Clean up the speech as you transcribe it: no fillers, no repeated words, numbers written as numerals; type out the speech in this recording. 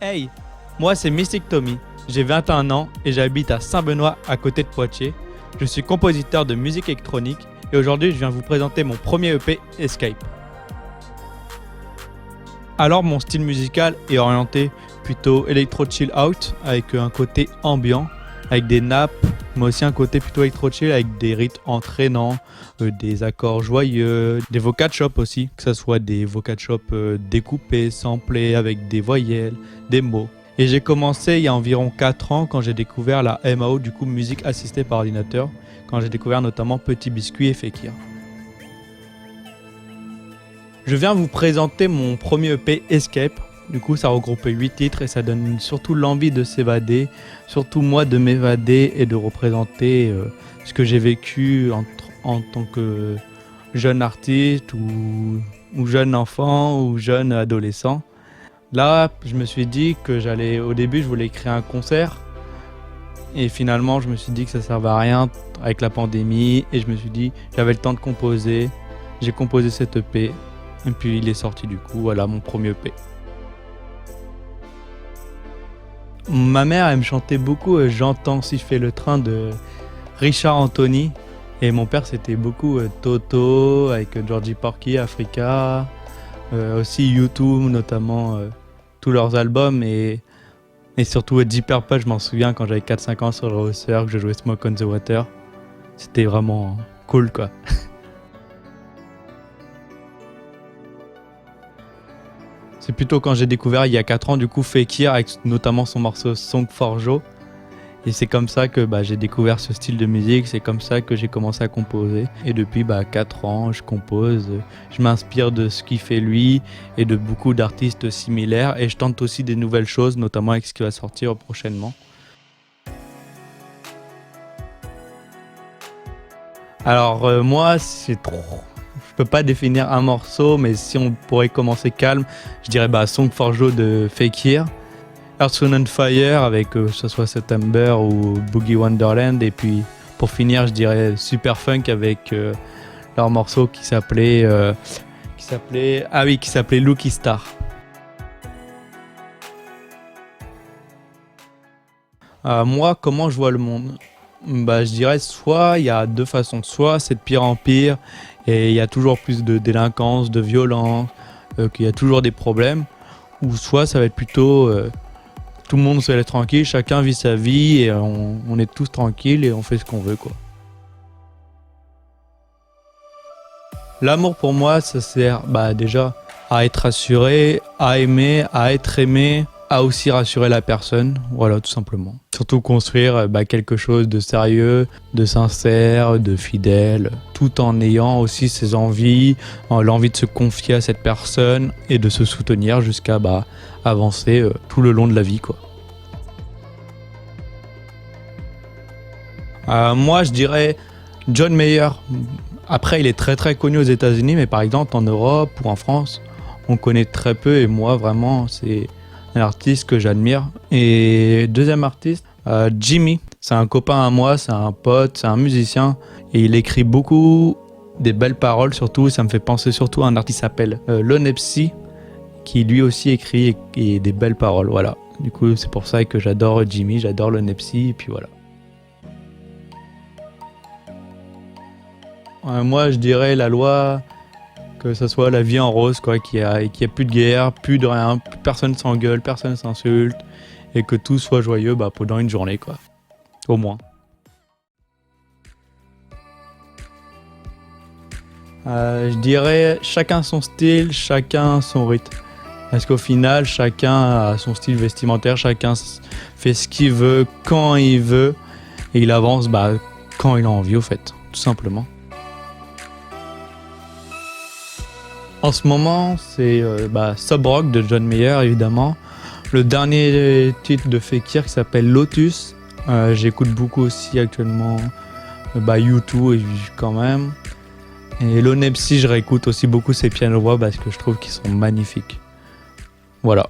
Hey, moi c'est Mystic Tommy, j'ai 21 ans et j'habite à Saint-Benoît à côté de Poitiers. Je suis compositeur de musique électronique et aujourd'hui je viens vous présenter mon premier EP Escape. Alors mon style musical est orienté plutôt électro chill out avec un côté ambiant, avec des nappes, mais aussi un côté plutôt électro chill avec des rythmes entraînants, des accords joyeux, des vocal chops aussi, que ce soit des vocal chops découpés, samplés avec des voyelles, des mots. Et j'ai commencé il y a environ 4 ans quand j'ai découvert la MAO, du coup musique assistée par ordinateur, quand j'ai découvert notamment Petit Biscuit et Fekir. Je viens vous présenter mon premier EP Escape. Du coup, ça regroupe 8 titres et ça donne surtout l'envie de s'évader, surtout moi de m'évader et de représenter ce que j'ai vécu en tant que jeune artiste ou jeune enfant ou jeune adolescent. Là, je me suis dit que au début, je voulais créer un concert et finalement, je me suis dit que ça servait à rien avec la pandémie et je me suis dit j'avais le temps de composer. J'ai composé cet EP et puis il est sorti du coup, voilà mon premier EP. Ma mère, elle me chantait beaucoup J'entends siffler le train de Richard Anthony. Et mon père, c'était beaucoup Toto avec Georgie Porgy, Africa. Aussi U2, notamment tous leurs albums. Et surtout Deep Purple, je m'en souviens quand j'avais 4-5 ans sur le Rosser, que je jouais Smoke on the Water. C'était vraiment cool, quoi. C'est plutôt quand j'ai découvert il y a 4 ans du coup Fekir avec notamment son morceau Song for Joe. Et c'est comme ça que j'ai découvert ce style de musique, c'est comme ça que j'ai commencé à composer. Et depuis 4 ans, je compose, je m'inspire de ce qu'il fait lui et de beaucoup d'artistes similaires. Et je tente aussi des nouvelles choses, notamment avec ce qui va sortir prochainement. Alors moi, c'est trop... Je peux pas définir un morceau, mais si on pourrait commencer calme, je dirais Song for Joe de Fekir, Earth, Wind and Fire avec que ce soit September ou Boogie Wonderland, et puis pour finir je dirais Super Funk avec leur morceau qui s'appelait Lucky Star. Moi, comment je vois le monde? Je dirais soit il y a deux façons, soit c'est de pire en pire et il y a toujours plus de délinquance, de violence, qu'il y a toujours des problèmes, ou soit ça va être plutôt tout le monde se laisse tranquille, chacun vit sa vie et on est tous tranquilles et on fait ce qu'on veut, quoi. L'amour pour moi ça sert déjà à être rassuré, à aimer, à être aimé, à aussi rassurer la personne, voilà, tout simplement. Surtout construire quelque chose de sérieux, de sincère, de fidèle, tout en ayant aussi ses envies, l'envie de se confier à cette personne et de se soutenir jusqu'à avancer tout le long de la vie, quoi. Moi, je dirais John Mayer. Après, il est très très connu aux États-Unis, mais par exemple en Europe ou en France, on connaît très peu et moi, vraiment, c'est un artiste que j'admire. Et deuxième artiste, Jimmy, c'est un copain à moi, c'est un pote, c'est un musicien et il écrit beaucoup des belles paroles, surtout ça me fait penser surtout à un artiste qui s'appelle Lonepsy, qui lui aussi écrit et des belles paroles, voilà. Du coup c'est pour ça que j'adore Jimmy, j'adore Lonepsy et puis voilà. Moi je dirais la loi, que ce soit la vie en rose, quoi, qu'il y a plus de guerre, plus de rien, plus personne s'engueule, personne s'insulte, et que tout soit joyeux pendant une journée, quoi. Au moins. Je dirais chacun son style, chacun son rythme. Parce qu'au final, chacun a son style vestimentaire, chacun fait ce qu'il veut, quand il veut, et il avance quand il a envie, au fait, tout simplement. En ce moment, c'est Sub Rock de John Mayer, évidemment. Le dernier titre de Fekir qui s'appelle Lotus. J'écoute beaucoup aussi actuellement U2 quand même. Et Lonepsy, je réécoute aussi beaucoup ses piano-voix parce que je trouve qu'ils sont magnifiques. Voilà.